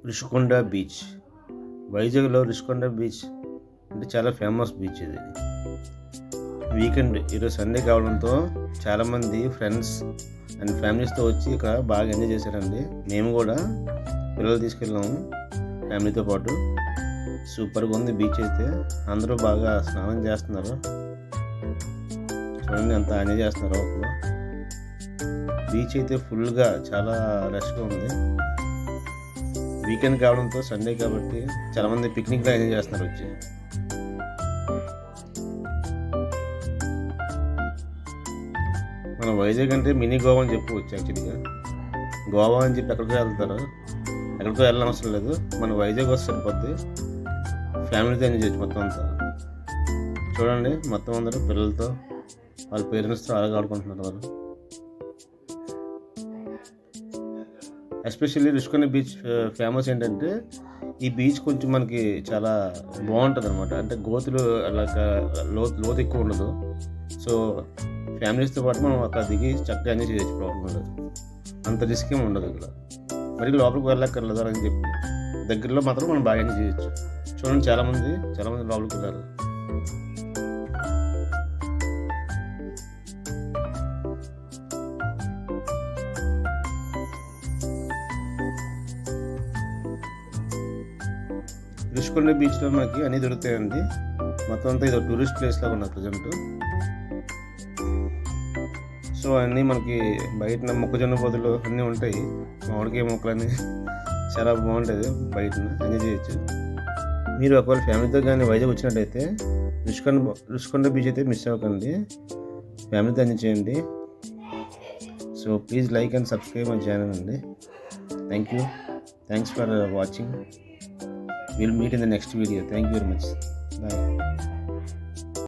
Rishikonda beach. వైజాగ్లో Rishikonda beach అంటే చాలా ఫేమస్ బీచ్ ఇది. వీకెండ్ ఈరోజు సండే కావడంతో చాలామంది ఫ్రెండ్స్ అండ్ ఫ్యామిలీస్తో వచ్చి ఇక్కడ బాగా ఎంజాయ్ చేశారండి. మేము కూడా పిల్లలు తీసుకెళ్ళాము ఫ్యామిలీతో పాటు. సూపర్గా ఉంది బీచ్ అయితే. అందరూ బాగా స్నానం చేస్తున్నారు. చూడండి అంత ఎంజాయ్ చేస్తున్నారు లోపల. బీచ్ అయితే ఫుల్గా చాలా రష్గా ఉంది. వీకెండ్ కావడంతో సండే కాబట్టి చాలామంది పిక్నిక్గా ఎంజాయ్ చేస్తున్నారు వచ్చి. మన వైజాగ్ అంటే మినీ గోవా అని చెప్పుకోవచ్చు. యాక్చువల్గా గోవా అని చెప్పి ఎక్కడికో వెళ్తారు, ఎక్కడికో వెళ్ళిన అవసరం లేదు. మన వైజాగ్ వస్తే సరిపోద్ది. ఫ్యామిలీతో ఎంజాయ్ చేయొచ్చు మొత్తం అంతా. చూడండి మొత్తం అందరూ పిల్లలతో వాళ్ళ పేరెంట్స్తో అలాగే ఆడుకుంటున్నారు వాళ్ళు. ఎస్పెషల్లీ రిషికొండ బీచ్ ఫేమస్ ఏంటంటే ఈ బీచ్ కొంచెం మనకి చాలా బాగుంటుంది అనమాట. అంటే గోతులు అలాగా లోతు ఎక్కువ ఉండదు. సో ఫ్యామిలీస్తో పాటు మనం అక్కడ దిగి చక్కగా ఎంజాయ్ చేయొచ్చు. ప్రాబ్లం ఉండదు, అంత రిస్క్ ఏమి ఉండదు ఇక్కడ. మరి లోపలికి వెళ్ళక్కర్లేదు అని చెప్పి దగ్గరలో మాత్రం మనం బాగా ఎంజాయ్ చేయొచ్చు. చూడండి చాలామంది లోపలికి వెళ్ళారు. రిషికొండ బీచ్లో మనకి అన్నీ దొరుకుతాయండి. మొత్తం అంతా ఇది టూరిస్ట్ ప్లేస్ లాగా ఉన్నది ప్రజెంట్. సో అన్నీ మనకి బయట మొక్కజొన్న పొదలు అన్నీ ఉంటాయి. మామిడికాయ మొక్కలన్నీ చాలా బాగుంటుంది. బయట ఎంజాయ్ చేయొచ్చు. మీరు ఒకవేళ ఫ్యామిలీతో కానీ వైజాగ్ వచ్చినట్టయితే రిషికొండ బీచ్ అయితే మిస్ అవ్వకండి. ఫ్యామిలీతో ఎంజాయ్ చేయండి. So please like and subscribe my channel అండి. Thanks for watching. We'll meet in the next video. Thank you very much. Bye.